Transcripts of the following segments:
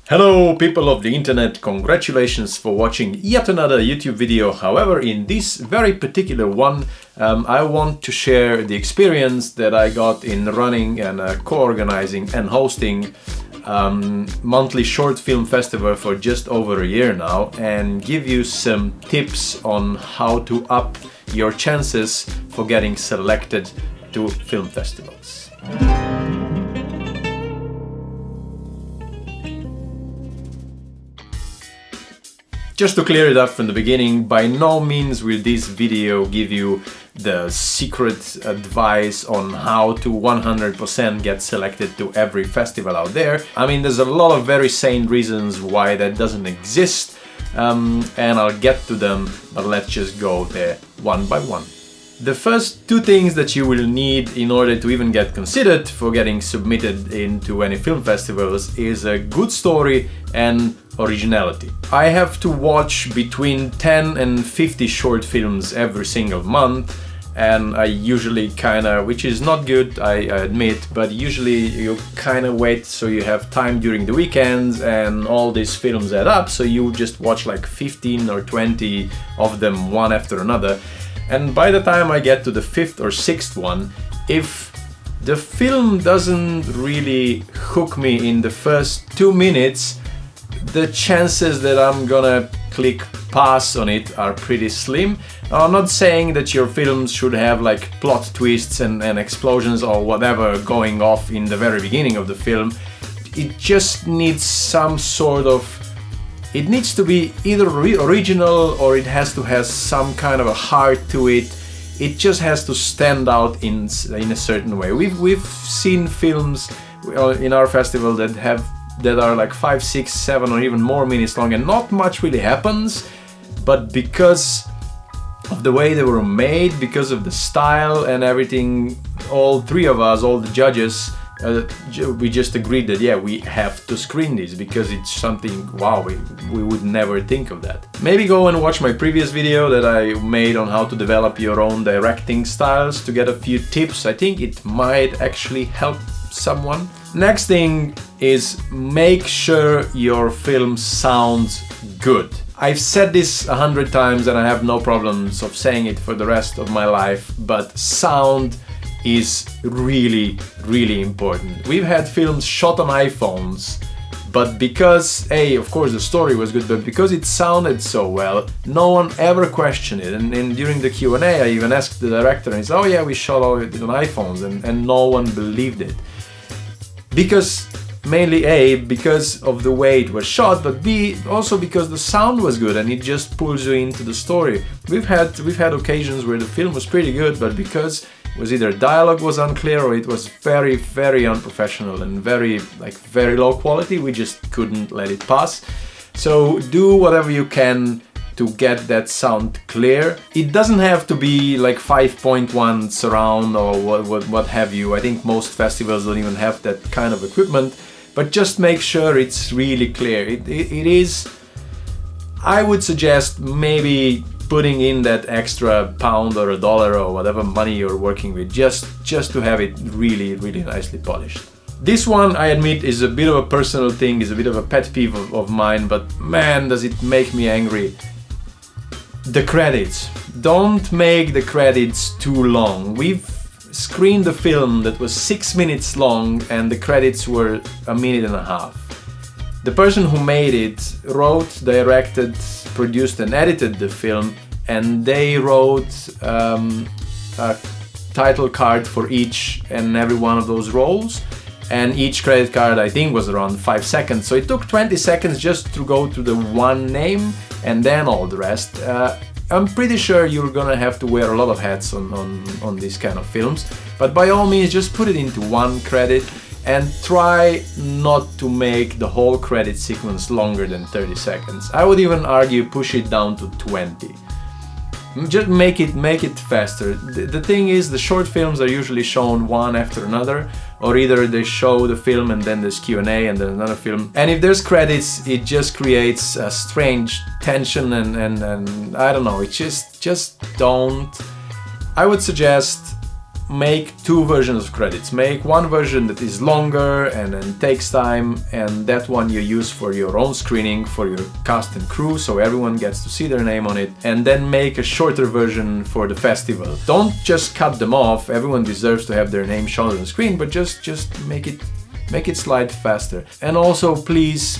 Hello people of the internet, congratulations for watching yet another YouTube video. However, in this very particular one, I want to share the experience that I got in running and co-organizing and hosting monthly short film festival for just over a year now, and give you some tips on how to up your chances for getting selected to film festivals. Just to clear it up from the beginning, by no means will this video give you the secret advice on how to 100% get selected to every festival out there. I mean, there's a lot of very sane reasons why that doesn't exist, and I'll get to them, but let's just go there one by one. The first two things that you will need in order to even get considered for getting submitted into any film festivals is a good story and originality. I have to watch between 10 and 50 short films every single month, and I usually which is not good, I admit, but usually you wait so you have time during the weekends and all these films add up, so you just watch like 15 or 20 of them one after another. And by the time I get to the fifth or sixth one, if the film doesn't really hook me in the first 2 minutes, the chances that I'm gonna click pass on it are pretty slim. I'm not saying that your films should have like plot twists and explosions or whatever going off in the very beginning of the film. It just needs some sort of... It needs to be either original, or it has to have some kind of a heart to it. It just has to stand out in a certain way. We've seen films in our festival that are like 5, 6, 7 or even more minutes long, and not much really happens, but because of the way they were made, because of the style and everything, all three of us, all the judges, we just agreed that yeah, we have to screen this because it's something, wow, we would never think of that. Maybe go and watch my previous video that I made on how to develop your own directing styles to get a few tips. I think it might actually help someone. Next thing is make sure your film sounds good. I've said this 100 times and I have no problems of saying it for the rest of my life, but sound is really, really important. We've had films shot on iPhones, but because, of course the story was good, but because it sounded so well, no one ever questioned it. And during the Q&A, I even asked the director, and he said, oh yeah, we shot all of it on iPhones, and no one believed it. Because, mainly A, because of the way it was shot, but B, also because the sound was good and it just pulls you into the story. We've had occasions where the film was pretty good, but because it was either dialogue was unclear or it was very, very unprofessional and very low quality, we just couldn't let it pass. So do whatever you can to get that sound clear. It doesn't have to be like 5.1 surround or what have you. I think most festivals don't even have that kind of equipment, but just make sure it's really clear. It is, I would suggest maybe putting in that extra pound or $1 or whatever money you're working with, just to have it really, really nicely polished. This one, I admit, is a bit of a personal thing, is a bit of a pet peeve of mine, but man, does it make me angry. The credits. Don't make the credits too long. We've screened a film that was 6 minutes long and the credits were 1.5 minutes. The person who made it wrote, directed, produced and edited the film, and they wrote a title card for each and every one of those roles, and each credit card I think was around 5 seconds, so it took 20 seconds just to go to the one name and then all the rest. I'm pretty sure you're gonna have to wear a lot of hats on these kind of films, but by all means just put it into one credit and try not to make the whole credit sequence longer than 30 seconds. I would even argue push it down to 20. Just make it faster. The thing is, the short films are usually shown one after another, or either they show the film and then there's Q&A and then another film. And if there's credits, it just creates a strange tension and I don't know, it just don't. I would suggest make two versions of credits. Make one version that is longer and then takes time, and that one you use for your own screening, for your cast and crew, so everyone gets to see their name on it, and then make a shorter version for the festival. Don't just cut them off, everyone deserves to have their name shown on the screen, but just make it slide faster. And also please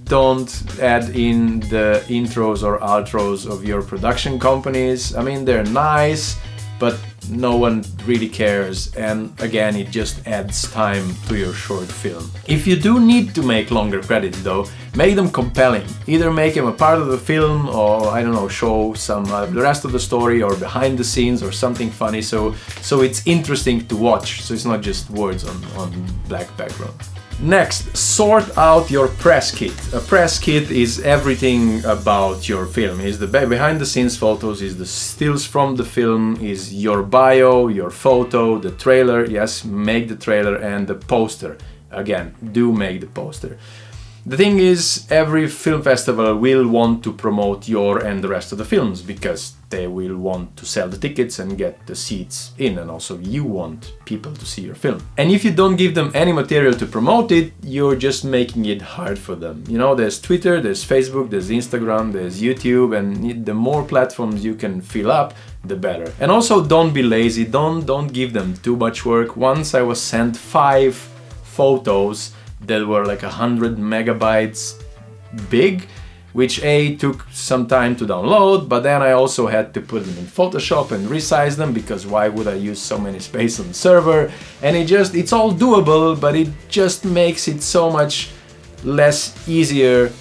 don't add in the intros or outros of your production companies. I mean, they're nice, but no one really cares, and again, it just adds time to your short film. If you do need to make longer credits though, make them compelling. Either make them a part of the film, or I don't know, show some the rest of the story or behind the scenes or something funny, so it's interesting to watch, so it's not just words on black background. Next, sort out your press kit. A press kit is everything about your film. Is the behind the scenes photos, is the stills from the film, is your bio, your photo, the trailer. Yes, make the trailer, and the poster. Again, do make the poster. The thing is, every film festival will want to promote your and the rest of the films, because they will want to sell the tickets and get the seats in, and also you want people to see your film. And if you don't give them any material to promote it, you're just making it hard for them. You know, there's Twitter, there's Facebook, there's Instagram, there's YouTube, and the more platforms you can fill up, the better. And also don't be lazy, don't give them too much work. Once I was sent 5 photos that were like 100 megabytes big, which took some time to download, but then I also had to put them in Photoshop and resize them, because why would I use so many space on the server? And it's all doable, but it just makes it so much less easier,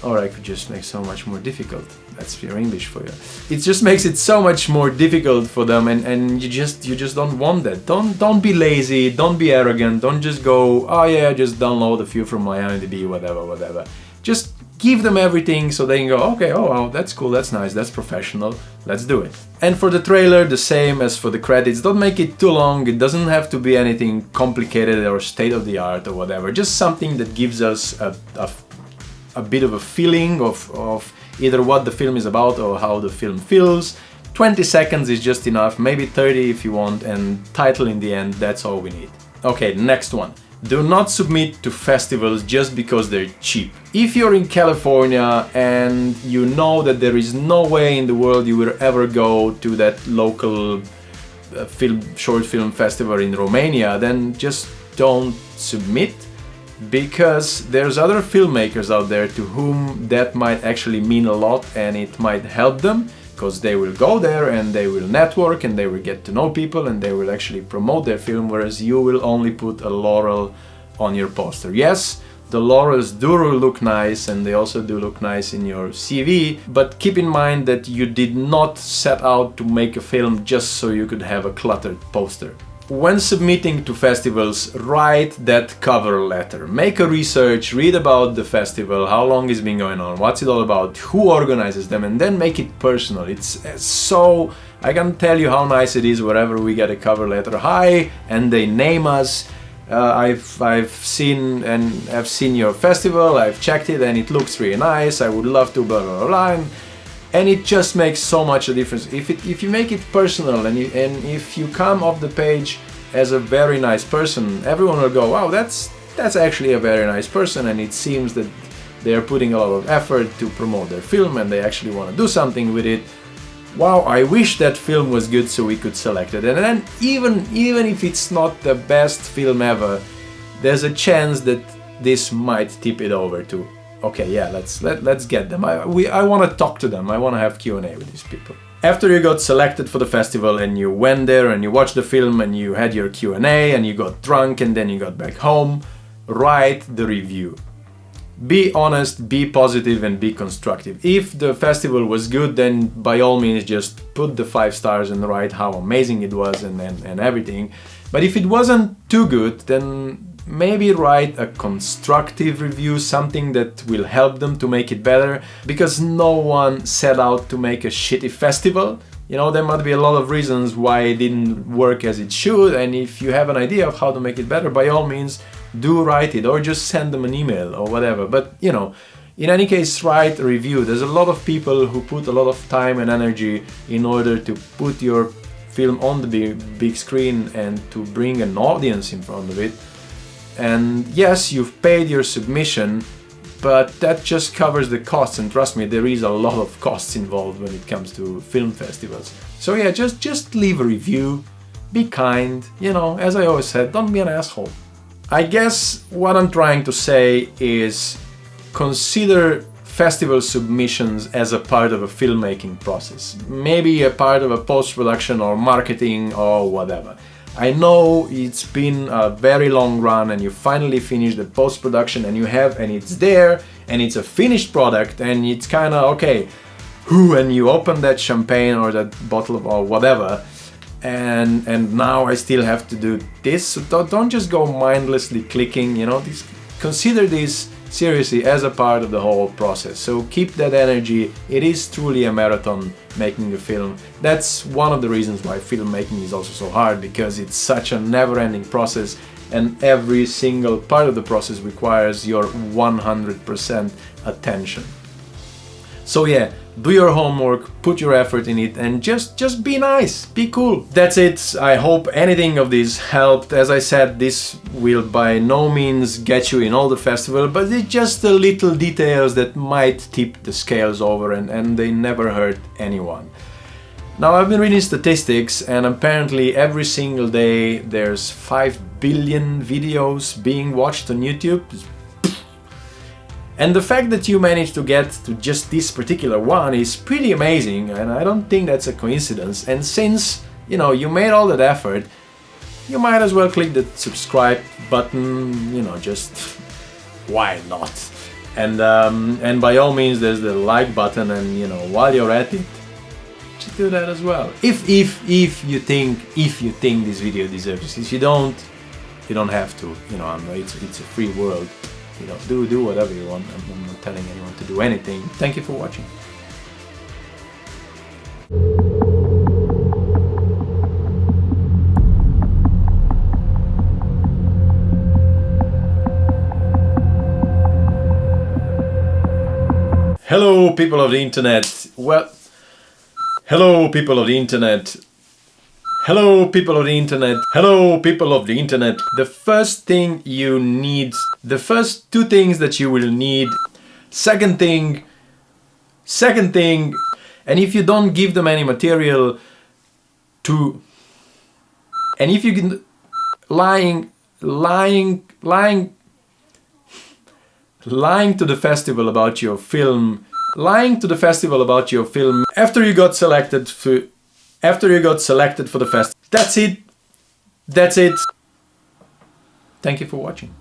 or I could just make so much more difficult. That's pure English for you. It just makes it so much more difficult for them, and you just don't want that. Don't be lazy, don't be arrogant, don't just go, oh yeah, just download a few from my IMDb, whatever. Just give them everything so they can go, okay, oh wow, that's cool, that's nice, that's professional, let's do it. And for the trailer, the same as for the credits, don't make it too long, it doesn't have to be anything complicated or state-of-the-art or whatever, just something that gives us a bit of a feeling of either what the film is about or how the film feels. 20 seconds is just enough, maybe 30 if you want, and title in the end, that's all we need. Okay, next one. Do not submit to festivals just because they're cheap. If you're in California and you know that there is no way in the world you will ever go to that local short film festival in Romania, then just don't submit, because there's other filmmakers out there to whom that might actually mean a lot, and it might help them, because they will go there and they will network and they will get to know people and they will actually promote their film, whereas you will only put a laurel on your poster. Yes, the laurels do look nice, and they also do look nice in your CV, but keep in mind that you did not set out to make a film just so you could have a cluttered poster. When submitting to festivals, write that cover letter. Make a research, read about the festival, how long it's been going on, what's it all about, who organizes them, and then make it personal. It's so... I can tell you how nice it is wherever we get a cover letter. Hi, and they name us. I've seen your festival, I've checked it and it looks really nice, I would love to blah blah blah. And it just makes so much a difference. If you make it personal and if you come off the page as a very nice person, everyone will go, wow, that's actually a very nice person, and it seems that they're putting a lot of effort to promote their film and they actually want to do something with it. Wow, I wish that film was good so we could select it. And then even if it's not the best film ever, there's a chance that this might tip it over to, okay, yeah, let's get them. I want to talk to them. I want to have Q&A with these people. After you got selected for the festival and you went there and you watched the film and you had your Q&A and you got drunk and then you got back home, write the review. Be honest, be positive, and be constructive. If the festival was good, then by all means just put the 5 stars and write how amazing it was and everything. But if it wasn't too good, then maybe write a constructive review, something that will help them to make it better, because no one set out to make a shitty festival. You know, there might be a lot of reasons why it didn't work as it should, and if you have an idea of how to make it better, by all means do write it, or just send them an email or whatever. But you know, in any case, write a review. There's a lot of people who put a lot of time and energy in order to put your film on the big screen and to bring an audience in front of it. And yes, you've paid your submission, but that just covers the costs, and trust me, there is a lot of costs involved when it comes to film festivals. So yeah, just leave a review, be kind, you know, as I always said, don't be an asshole. I guess what I'm trying to say is consider festival submissions as a part of a filmmaking process, maybe a part of a post-production or marketing or whatever. I know it's been a very long run and you finally finished the post-production and it's there and it's a finished product and it's kind of okay, and you open that champagne or that bottle of, or whatever, and now I still have to do this. So don't just go mindlessly clicking, you know, consider this seriously as a part of the whole process. So keep that energy. It is truly a marathon making a film. That's one of the reasons why filmmaking is also so hard, because it's such a never-ending process and every single part of the process requires your 100% attention. So yeah, do your homework, put your effort in it, and just be nice, be cool. That's it. I hope anything of this helped. As I said, this will by no means get you in all the festival, but it's just the little details that might tip the scales over, and they never hurt anyone. Now, I've been reading statistics, and apparently every single day there's 5 billion videos being watched on YouTube. And the fact that you managed to get to just this particular one is pretty amazing, and I don't think that's a coincidence. And since, you know, you made all that effort, you might as well click the subscribe button, you know, just why not? And by all means there's the like button, and you know, while you're at it, just do that as well. If you think this video deserves it. If you don't have to, you know, it's a free world. You know, do whatever you want. I'm not telling anyone to do anything. Thank you for watching. Hello, people of the internet. Well, hello, people of the internet. Hello, people of the internet. Hello, people of the internet. The first thing you need, the first two things that you will need. Second thing, and if you don't give them any material to, and if you can, lying to the festival about your film, after you got selected for the fest. That's it. Thank you for watching.